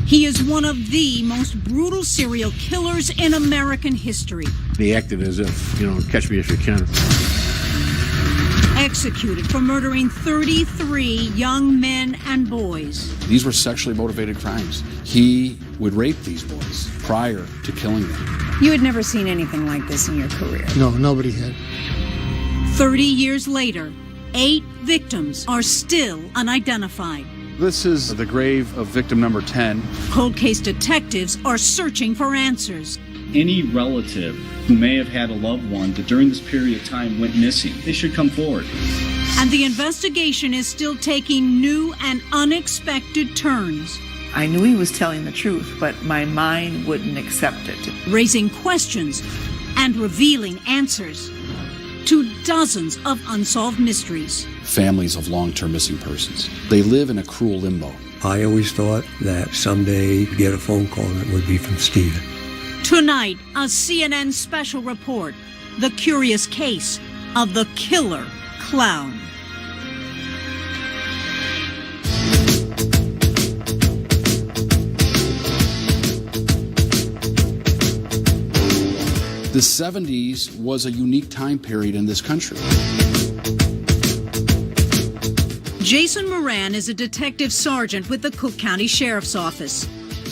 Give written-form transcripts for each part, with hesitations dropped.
He is one of the most brutal serial killers in American history. They acted as if, catch me if you can. Executed for murdering 33 young men and boys. These were sexually motivated crimes. He would rape these boys prior to killing them. You had never seen anything like this in your career? No, nobody had. 30 years later, 8 victims are still unidentified. This is the grave of victim number 10. Cold case detectives are searching for answers. Any relative who may have had a loved one that during this period of time went missing, they should come forward. And the investigation is still taking new and unexpected turns. I knew he was telling the truth, but my mind wouldn't accept it. Raising questions and revealing answers to dozens of unsolved mysteries. Families of long-term missing persons. They live in a cruel limbo. I always thought that someday you'd get a phone call that would be from Steven. Tonight, a CNN special report, the curious case of the killer clown. The 70s was a unique time period in this country. Jason Moran is a detective sergeant with the Cook County Sheriff's Office.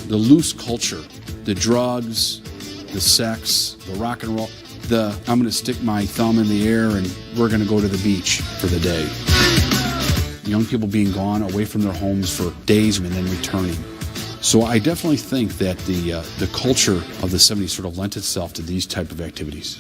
The loose culture, the drugs, the sex, the rock and roll, I'm going to stick my thumb in the air and we're going to go to the beach for the day. Young people being gone away from their homes for days and then returning. So I definitely think that the culture of the 70s sort of lent itself to these type of activities.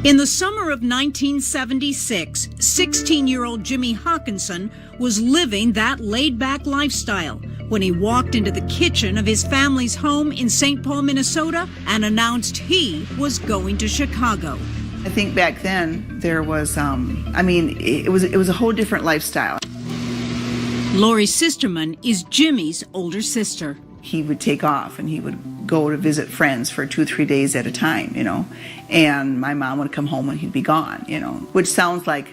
In the summer of 1976, 16-year-old Jimmy Hawkinson was living that laid-back lifestyle when he walked into the kitchen of his family's home in St. Paul, Minnesota, and announced he was going to Chicago. I think back then there was, it was a whole different lifestyle. Lori Sisterman is Jimmy's older sister. He would take off and he would go to visit friends for 2-3 days at a time, and my mom would come home and he'd be gone, which sounds like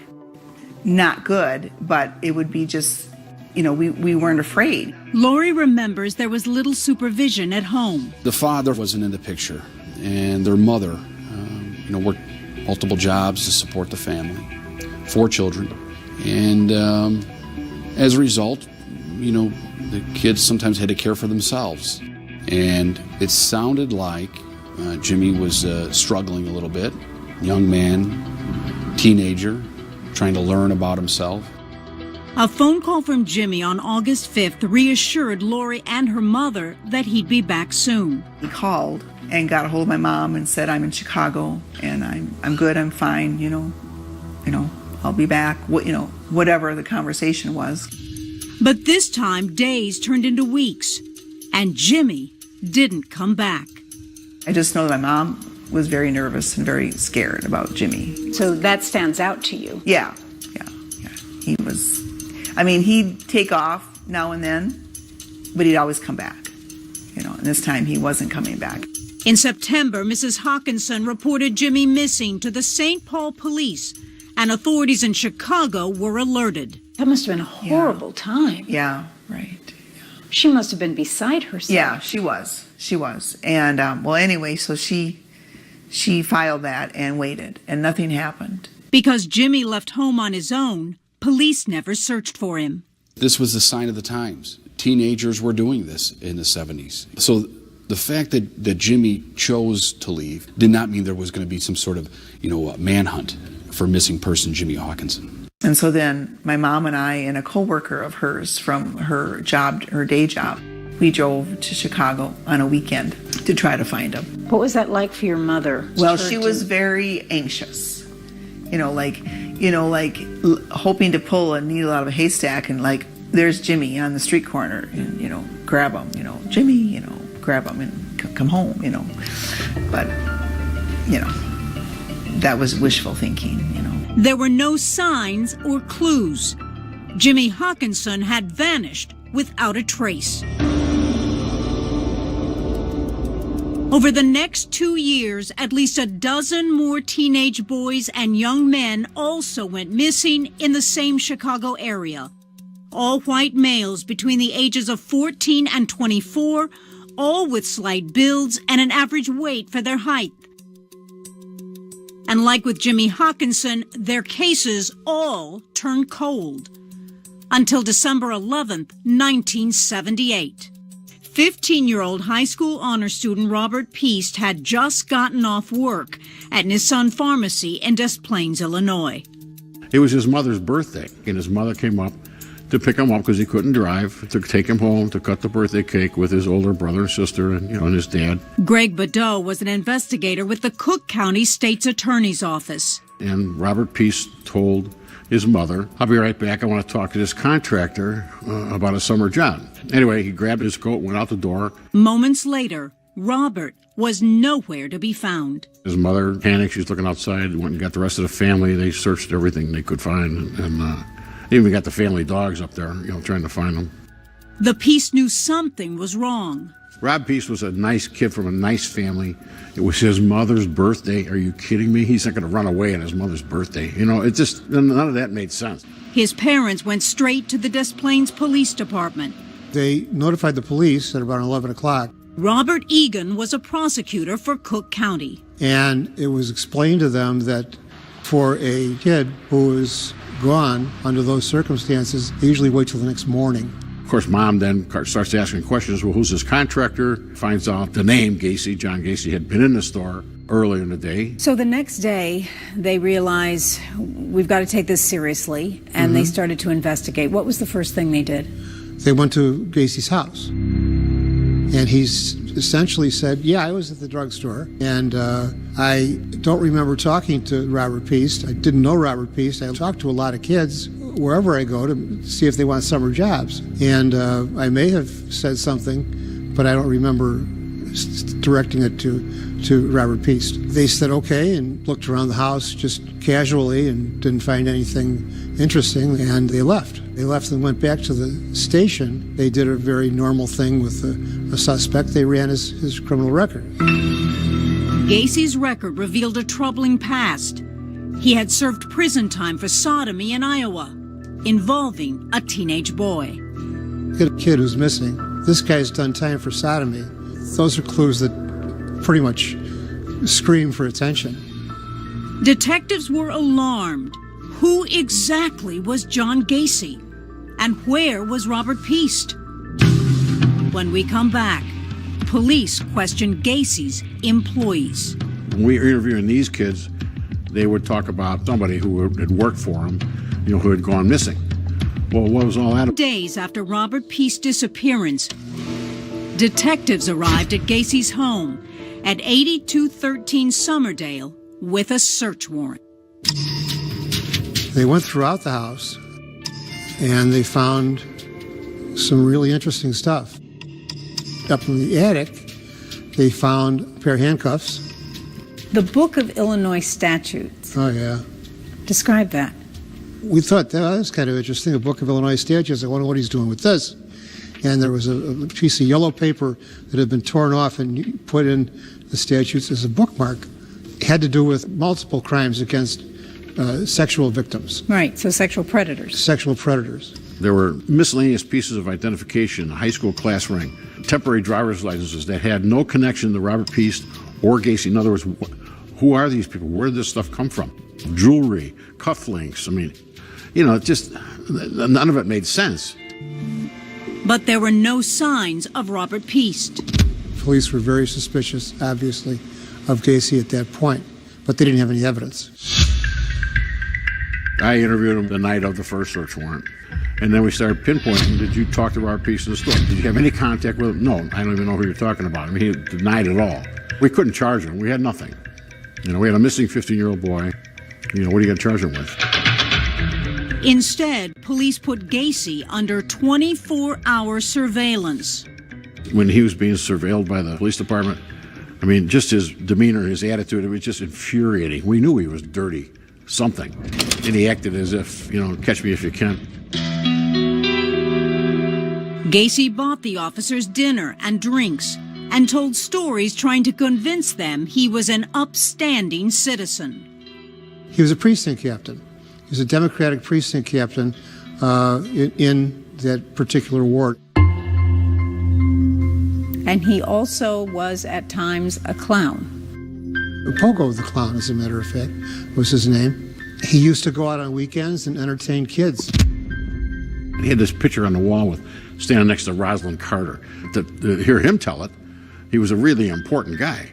not good, but it would be just, we weren't afraid. Lori remembers there was little supervision at home. The father wasn't in the picture, and their mother, worked multiple jobs to support the family, 4 children, and as a result, the kids sometimes had to care for themselves. And it sounded like Jimmy was struggling a little bit. Young man, teenager, trying to learn about himself. A phone call from Jimmy on August 5th reassured Lori and her mother that he'd be back soon. He called and got a hold of my mom and said, I'm in Chicago and I'm good, I'm fine, I'll be back, whatever the conversation was. But this time, days turned into weeks, and Jimmy didn't come back. I just know that my mom was very nervous and very scared about Jimmy. So that stands out to you? Yeah. He was, he'd take off now and then, but he'd always come back, and this time he wasn't coming back. In September, Mrs. Hawkinson reported Jimmy missing to the St. Paul police, and authorities in Chicago were alerted. That must have been a horrible time. Yeah, right. She must have been beside herself. Yeah, she was. And, anyway, so she filed that and waited, and nothing happened. Because Jimmy left home on his own, police never searched for him. This was the sign of the times. Teenagers were doing this in the 70s. So the fact that Jimmy chose to leave did not mean there was going to be some sort of, manhunt for missing person Jimmy Hawkinson. And so then my mom and I and a coworker of hers from her day job, we drove to Chicago on a weekend to try to find him. What was that like for your mother? Well, she was very anxious, hoping to pull a needle out of a haystack and there's Jimmy on the street corner and, grab him, Jimmy, grab him and come home, But, that was wishful thinking, There were no signs or clues. Jimmy Hawkinson had vanished without a trace. Over the next 2 years, at least a dozen more teenage boys and young men also went missing in the same Chicago area. all white males between the ages of 14 and 24, all with slight builds and an average weight for their height. And like with Jimmy Hawkinson, their cases all turned cold. Until December 11th, 1978. 15-year-old high school honor student Robert Piest had just gotten off work at Nissan Pharmacy in Des Plaines, Illinois. It was his mother's birthday, and his mother came up to pick him up because he couldn't drive, to take him home to cut the birthday cake with his older brother and sister and, and his dad. Greg Badeau was an investigator with the Cook County State's Attorney's Office. And Robert Piest told his mother, "I'll be right back. I want to talk to this contractor about a summer job." Anyway, he grabbed his coat, went out the door. Moments later, Robert was nowhere to be found. His mother panicked. She was looking outside, went and got the rest of the family. They searched everything they could find, and even got the family dogs up there, trying to find them. The Piest knew something was wrong. Rob Piest was a nice kid from a nice family. It was his mother's birthday. Are you kidding me? He's not going to run away on his mother's birthday. It just, none of that made sense. His parents went straight to the Des Plaines Police Department. They notified the police at about 11 o'clock. Robert Egan was a prosecutor for Cook County. And it was explained to them that for a kid who is gone under those circumstances, they usually wait till the next morning. Of course, Mom then starts asking questions. Well, who's this contractor? Finds out the name, Gacy. John Gacy had been in the store earlier in the day. So the next day, they realize we've got to take this seriously, and they started to investigate. What was the first thing they did? They went to Gacy's house. And he's essentially said, yeah, I was at the drugstore, and I don't remember talking to Robert Piest. I didn't know Robert Piest. I talked to a lot of kids wherever I go to see if they want summer jobs. And I may have said something, but I don't remember directing it to Robert Piest. They said okay and looked around the house just casually and didn't find anything interesting, and they left. They left and went back to the station. They did a very normal thing with a suspect. They ran his criminal record. Gacy's record revealed a troubling past. He had served prison time for sodomy in Iowa, involving a teenage boy. Get a kid who's missing. This guy's done time for sodomy. Those are clues that pretty much scream for attention. Detectives were alarmed. Who exactly was John Gacy? And where was Robert Piest? When we come back, police question Gacy's employees. When we were interviewing these kids, they would talk about somebody who had worked for them, who had gone missing. Well, what was all that about? Days after Robert Piest's disappearance, detectives arrived at Gacy's home at 8213 Summerdale with a search warrant. They went throughout the house, and they found some really interesting stuff. Up in the attic, they found a pair of handcuffs. The Book of Illinois Statutes. Oh, yeah. Describe that. We thought that was kind of interesting, the Book of Illinois Statutes. I wonder what he's doing with this. And there was a piece of yellow paper that had been torn off and put in the statutes as a bookmark. It had to do with multiple crimes against sexual victims. Right, so sexual predators. Sexual predators. There were miscellaneous pieces of identification, a high school class ring, temporary driver's licenses that had no connection to Robert Piest or Gacy. In other words, who are these people? Where did this stuff come from? Jewelry, cufflinks. Just none of it made sense. But there were no signs of Robert Piest. Police were very suspicious, obviously, of Gacy at that point, but they didn't have any evidence. I interviewed him the night of the first search warrant. And then we started pinpointing, did you talk to Robert Piest in the store? Did you have any contact with him? No, I don't even know who you're talking about. He denied it all. We couldn't charge him. We had nothing. We had a missing 15-year-old boy. What are you going to charge him with? Instead, police put Gacy under 24-hour surveillance. When he was being surveilled by the police department, just his demeanor, his attitude, it was just infuriating. We knew he was dirty, something. And he acted as if, catch me if you can. Gacy bought the officers dinner and drinks and told stories trying to convince them he was an upstanding citizen. He was a precinct captain. He was a Democratic precinct captain in that particular ward. And he also was at times a clown. Pogo the Clown, as a matter of fact, was his name. He used to go out on weekends and entertain kids. He had this picture on the wall with standing next to Rosalind Carter. To hear him tell it, he was a really important guy.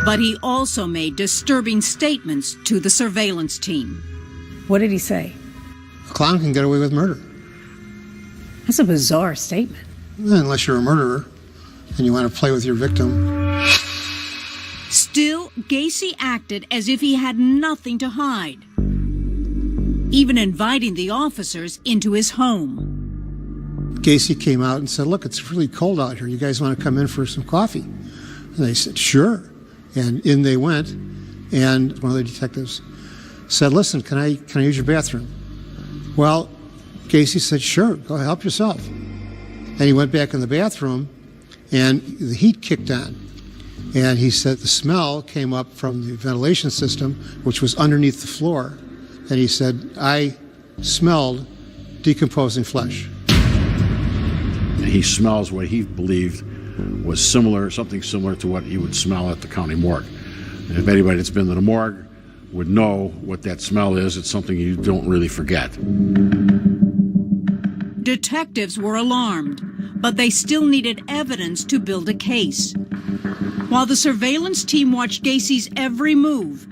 But he also made disturbing statements to the surveillance team. What did he say? A clown can get away with murder. That's a bizarre statement. Unless you're a murderer and you want to play with your victim. Still, Gacy acted as if he had nothing to hide, even inviting the officers into his home. Gacy came out and said, "Look, it's really cold out here. You guys want to come in for some coffee?" And they said, "Sure." And in they went, and one of the detectives said, "Listen, can I use your bathroom?" Well, Gacy said, "Sure, go help yourself." And he went back in the bathroom, and the heat kicked on. And he said the smell came up from the ventilation system, which was underneath the floor. And he said, "I smelled decomposing flesh." And he smells what he believed was something similar to what he would smell at the county morgue. And if anybody that's been to the morgue would know what that smell is, it's something you don't really forget. Detectives were alarmed, but they still needed evidence to build a case. While the surveillance team watched Gacy's every move,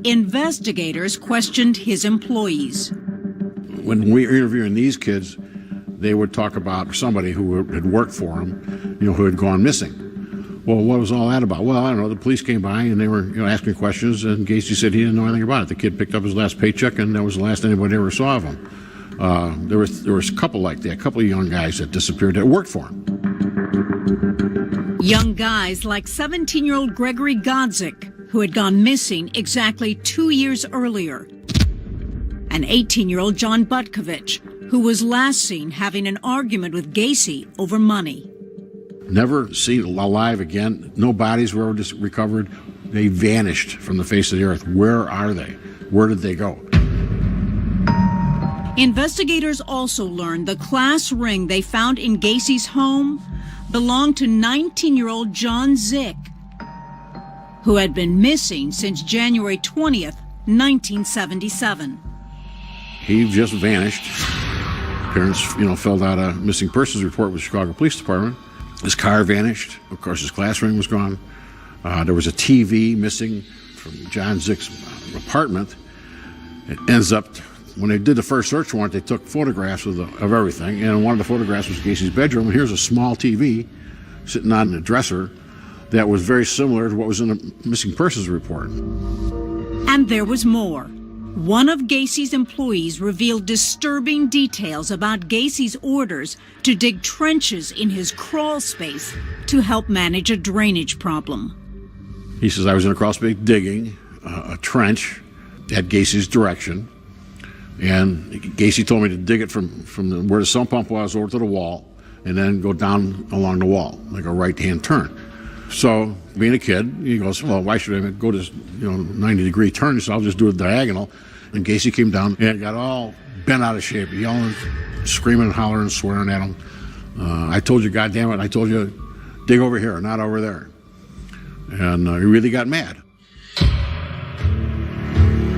investigators questioned his employees. When we were interviewing these kids, they would talk about somebody who had worked for him, who had gone missing. Well, what was all that about? Well, I don't know. The police came by and they were, asking questions, and Gacy said he didn't know anything about it. The kid picked up his last paycheck, and that was the last anybody ever saw of him. There was a couple like that, a couple of young guys that disappeared that worked for him. Young guys like 17-year-old Gregory Godzik, who had gone missing exactly 2 years earlier, and 18-year-old John Butkovich, who was last seen having an argument with Gacy over money. Never seen alive again. No bodies were ever recovered. They vanished from the face of the earth. Where are they? Where did they go? Investigators also learned the class ring they found in Gacy's home belonged to 19-year-old John Zick, who had been missing since January 20th, 1977. He just vanished. Parents, filled out a missing persons report with the Chicago Police Department. His car vanished. Of course, his class ring was gone. There was a TV missing from John Zick's apartment. It ends up, when they did the first search warrant, they took photographs of everything, and one of the photographs was Gacy's bedroom, and here's a small TV sitting on the dresser that was very similar to what was in the missing persons report. And there was more. One of Gacy's employees revealed disturbing details about Gacy's orders to dig trenches in his crawl space to help manage a drainage problem. He says, I was in a crawl space digging a trench at Gacy's direction, and Gacy told me to dig it from where the sump pump was over to the wall, and then go down along the wall, like a right-hand turn. So, being a kid, he goes, well, why should I go this 90-degree turn? He said, I'll just do a diagonal. And Gacy came down and got all bent out of shape, yelling, screaming, hollering, swearing at him. I told you, goddammit, I told you, dig over here, not over there. And he really got mad.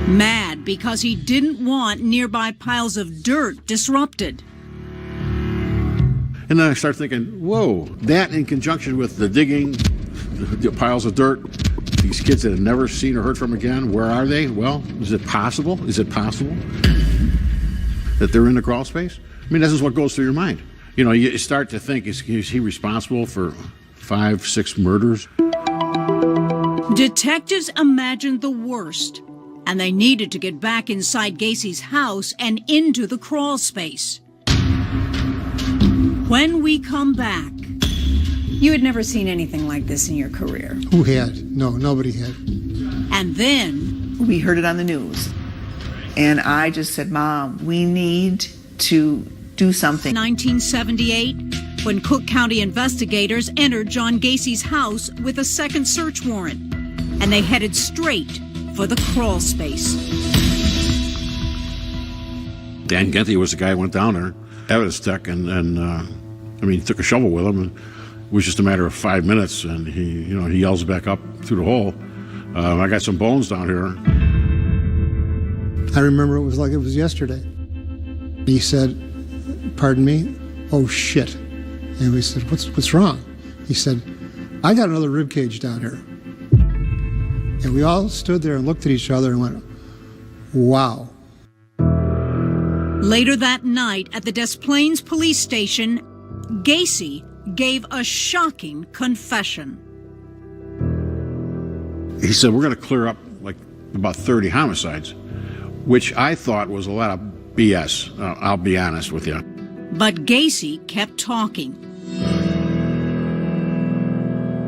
Mad because he didn't want nearby piles of dirt disrupted. And then I started thinking, whoa, that in conjunction with the digging, the piles of dirt, these kids that had never seen or heard from again, where are they? Well, is it possible? Is it possible that they're in the crawl space? I mean, this is what goes through your mind. You start to think, is he responsible for 5, 6 murders? Detectives imagined the worst, and they needed to get back inside Gacy's house and into the crawl space. When we come back... You had never seen anything like this in your career. Who had? No, nobody had. And then... We heard it on the news. And I just said, Mom, we need to do something. 1978, when Cook County investigators entered John Gacy's house with a second search warrant, and they headed straight for the crawl space. Dan Genty was the guy who went down there, evidence tech, and he took a shovel with him, and it was just a matter of 5 minutes, and he yells back up through the hole, I got some bones down here. I remember it was like it was yesterday. He said, "Pardon me?" "Oh, shit." And we said, what's wrong? He said, "I got another rib cage down here." And we all stood there and looked at each other and went, wow. Later that night at the Des Plaines police station, Gacy gave a shocking confession. He said, "We're going to clear up like about 30 homicides," which I thought was a lot of BS. I'll be honest with you. But Gacy kept talking.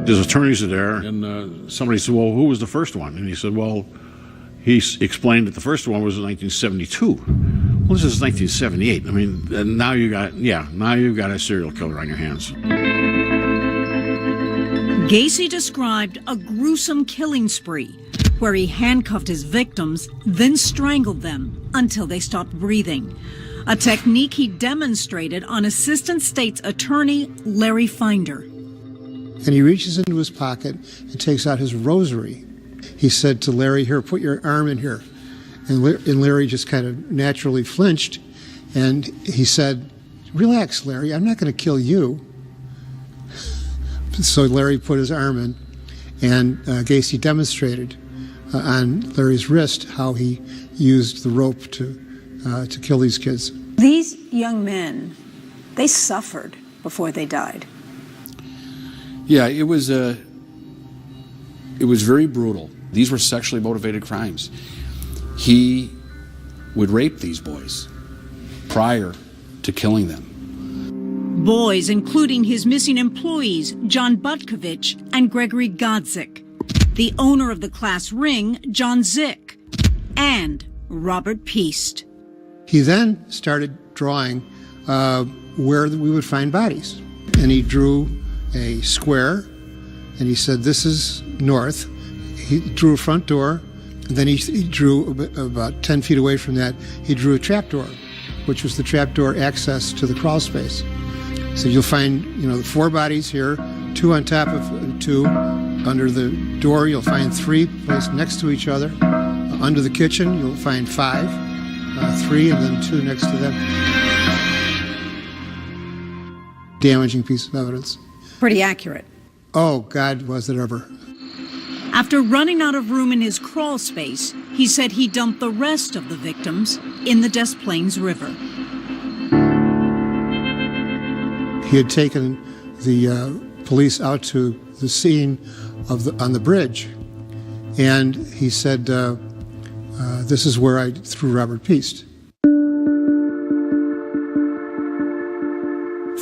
His attorneys are there, and somebody said, "Well, who was the first one?" And he said, "Well," he explained that the first one was in 1972. Well, this is 1978. I mean, now you've got a serial killer on your hands. Gacy described a gruesome killing spree where he handcuffed his victims, then strangled them until they stopped breathing. A technique he demonstrated on Assistant State's Attorney Larry Finder. And he reaches into his pocket and takes out his rosary. He said to Larry, "Here, put your arm in here." And Larry just kind of naturally flinched. And he said, "Relax, Larry, I'm not going to kill you." So Larry put his arm in, and Gacy demonstrated on Larry's wrist how he used the rope to kill these kids. These young men, they suffered before they died. Yeah, it was very brutal. These were sexually motivated crimes. He would rape these boys prior to killing them. Boys, including his missing employees, John Butkovich and Gregory Godzik, the owner of the class ring, John Zick, and Robert Piest. He then started drawing where we would find bodies. And he drew a square, and he said, "This is north." He drew a front door, and then he drew about 10 feet away from that, he drew a trapdoor, which was the trapdoor access to the crawl space. So you'll find, the 4 bodies here, 2 on top of 2. Under the door, you'll find 3 placed next to each other. Under the kitchen, you'll find 5, 3, and then 2 next to them. Damaging piece of evidence. Pretty accurate. Oh, God, was it ever. After running out of room in his crawl space, he said he dumped the rest of the victims in the Des Plaines River. He had taken the police out to the scene on the bridge, and he said, "This is where I threw Robert Piest."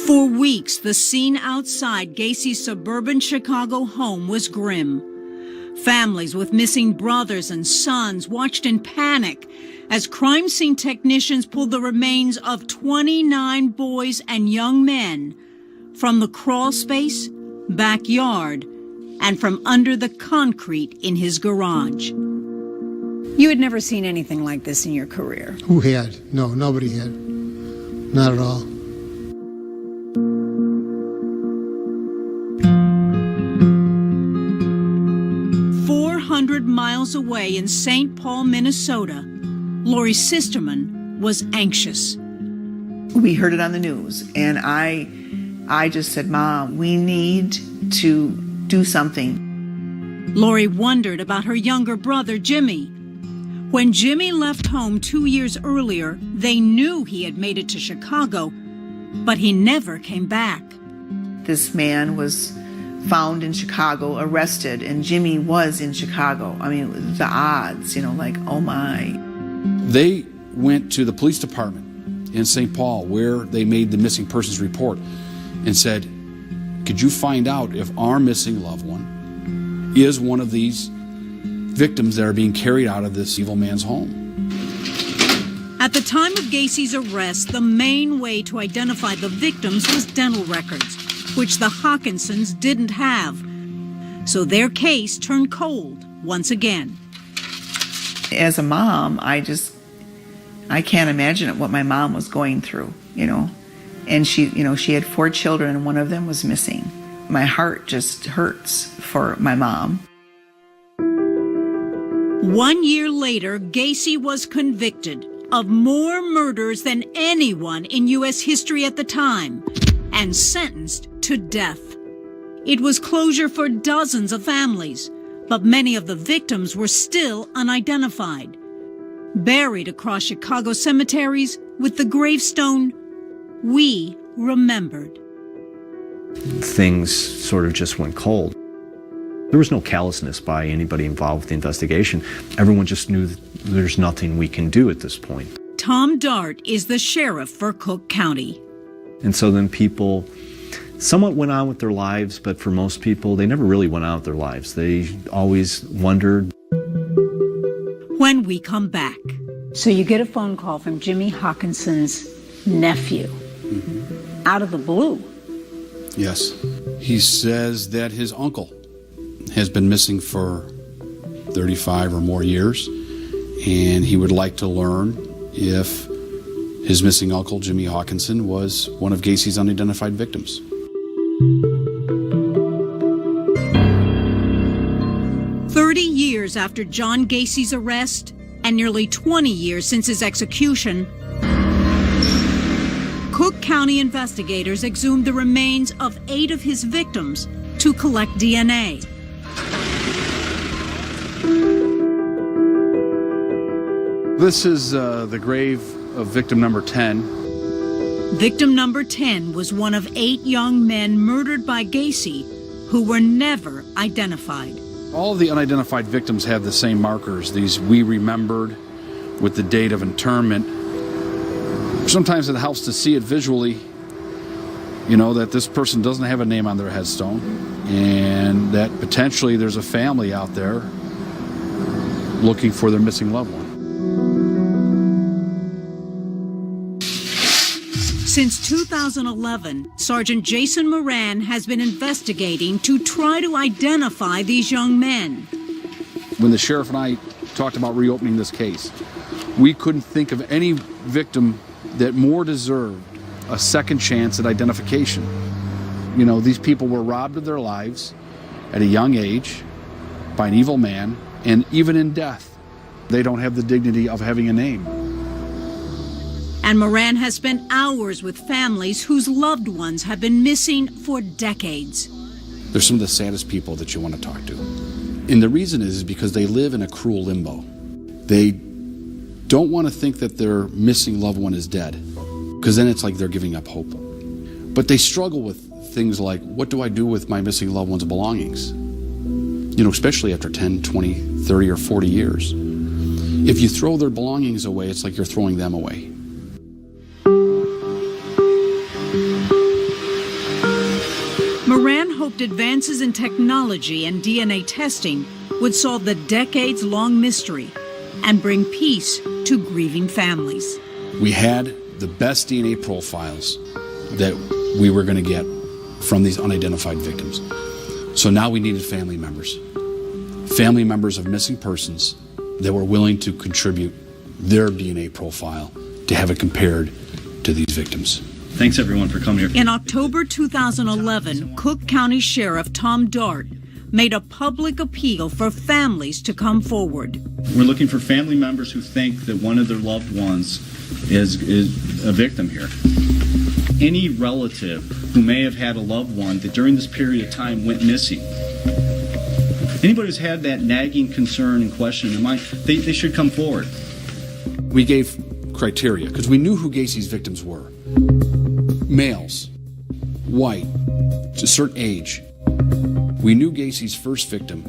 For weeks, the scene outside Gacy's suburban Chicago home was grim. Families with missing brothers and sons watched in panic as crime scene technicians pulled the remains of 29 boys and young men from the crawl space, backyard, and from under the concrete in his garage. You had never seen anything like this in your career. Who had? No, nobody had. Not at all. Miles away in St. Paul, Minnesota, Lori Sisterman was anxious. We heard it on the news, and I just said, "Mom, we need to do something." Lori wondered about her younger brother, Jimmy. When Jimmy left home 2 years earlier, they knew he had made it to Chicago, but he never came back. This man was found in Chicago, arrested, and Jimmy was in Chicago. I mean, the odds, oh my. They went to the police department in St. Paul where they made the missing persons report and said, "Could you find out if our missing loved one is one of these victims that are being carried out of this evil man's home?" At the time of Gacy's arrest, the main way to identify the victims was dental records, which the Hawkinsons didn't have. So their case turned cold once again. As a mom, I just I can't imagine what my mom was going through, And she had 4 children and one of them was missing. My heart just hurts for my mom. 1 year later, Gacy was convicted of more murders than anyone in U.S. history at the time and sentenced to death. It was closure for dozens of families, but many of the victims were still unidentified, buried across Chicago cemeteries with the gravestone, "We remembered." Things sort of just went cold. There was no callousness by anybody involved with the investigation. Everyone just knew that there's nothing we can do at this point. Tom Dart is the sheriff for Cook County. And so then people somewhat went on with their lives, but for most people, they never really went on with their lives. They always wondered. When we come back. So you get a phone call from Jimmy Hawkinson's nephew, out of the blue. Yes. He says that his uncle has been missing for 35 or more years, and he would like to learn if his missing uncle, Jimmy Hawkinson, was one of Gacy's unidentified victims. Years after John Gacy's arrest and nearly 20 years since his execution, Cook County investigators exhumed the remains of 8 of his victims to collect DNA. This is the grave of victim number 10. Victim number 10 was one of 8 young men murdered by Gacy who were never identified. All of the unidentified victims have the same markers, these "we remembered" with the date of interment. Sometimes it helps to see it visually, that this person doesn't have a name on their headstone and that potentially there's a family out there looking for their missing loved one. Since 2011, Sergeant Jason Moran has been investigating to try to identify these young men. When the sheriff and I talked about reopening this case, we couldn't think of any victim that more deserved a second chance at identification. These people were robbed of their lives at a young age by an evil man, and even in death, they don't have the dignity of having a name. And Moran has spent hours with families whose loved ones have been missing for decades. They're some of the saddest people that you want to talk to. And the reason is because they live in a cruel limbo. They don't want to think that their missing loved one is dead, because then it's like they're giving up hope. But they struggle with things like, what do I do with my missing loved one's belongings? Especially after 10, 20, 30, or 40 years. If you throw their belongings away, it's like you're throwing them away. Moran hoped advances in technology and DNA testing would solve the decades-long mystery and bring peace to grieving families. We had the best DNA profiles that we were going to get from these unidentified victims. So now we needed family members of missing persons that were willing to contribute their DNA profile to have it compared to these victims. Thanks, everyone, for coming here. In October 2011, Cook County Sheriff Tom Dart made a public appeal for families to come forward. We're looking for family members who think that one of their loved ones is a victim here. Any relative who may have had a loved one that during this period of time went missing. Anybody who's had that nagging concern and question in their mind, they should come forward. We gave criteria because we knew who Gacy's victims were. Males, white, to a certain age. We knew Gacy's first victim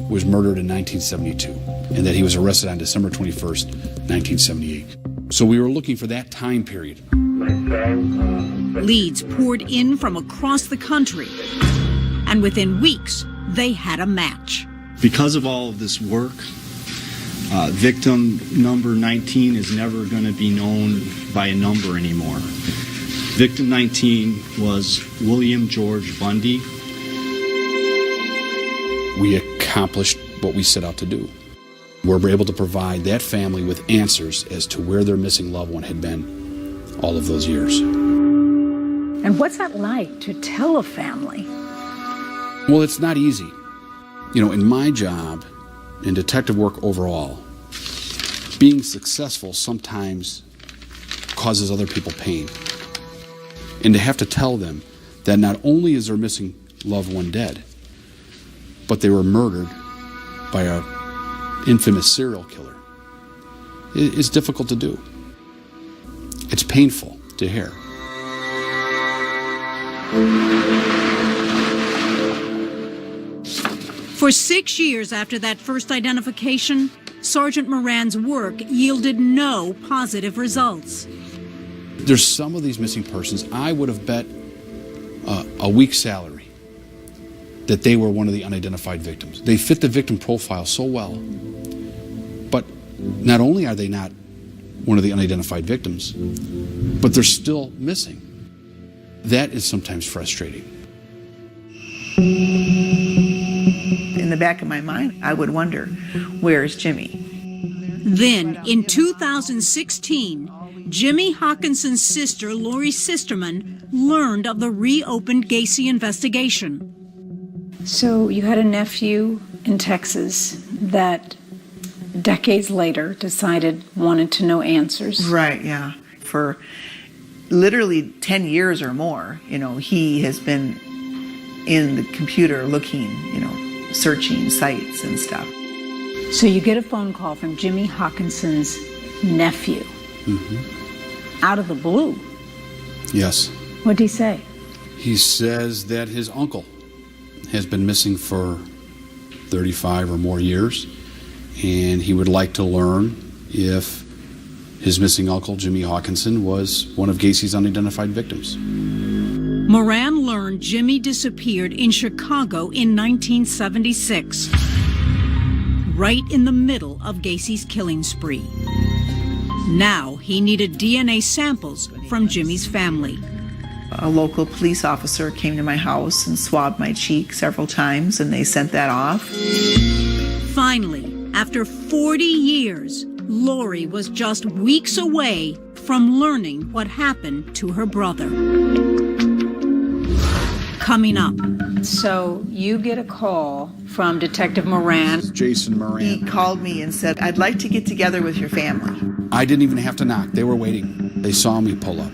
was murdered in 1972 and that he was arrested on December 21st, 1978. So we were looking for that time period. Leads poured in from across the country, and within weeks, they had a match. Because of all of this work, victim number 19 is never going to be known by a number anymore. Victim 19 was William George Bundy. We accomplished what we set out to do. We're able to provide that family with answers as to where their missing loved one had been all of those years. And what's that like to tell a family? Well, it's not easy. You know, in my job, in detective work overall, being successful sometimes causes other people pain. And to have to tell them that not only is their missing loved one dead, but they were murdered by an infamous serial killer is difficult to do. It's painful to hear. For 6 years after that first identification, Sergeant Moran's work yielded no positive results. There's some of these missing persons, I would have bet a week's salary that they were one of the unidentified victims. They fit the victim profile so well. But not only are they not one of the unidentified victims, but they're still missing. That is sometimes frustrating. In the back of my mind, I would wonder, where is Jimmy? Then, in 2016, Jimmy Hawkinson's sister, Lori Sisterman, learned of the reopened Gacy investigation. So you had a nephew in Texas that decades later wanted to know answers. Right, yeah. For literally 10 years or more, he has been in the computer looking, searching sites and stuff. So you get a phone call from Jimmy Hawkinson's nephew. Mm-hmm. Out of the blue. Yes. What did he say? He says that his uncle has been missing for 35 or more years, and he would like to learn if his missing uncle, Jimmy Hawkinson, was one of Gacy's unidentified victims. Moran learned Jimmy disappeared in Chicago in 1976, right in the middle of Gacy's killing spree. Now he needed DNA samples from Jimmy's family. A local police officer came to my house and swabbed my cheek several times, and they sent that off. Finally, after 40 years, Lori was just weeks away from learning what happened to her brother. Coming up. So you get a call from Detective Moran. Jason Moran. He called me and said, I'd like to get together with your family. I didn't even have to knock. They were waiting. They saw me pull up.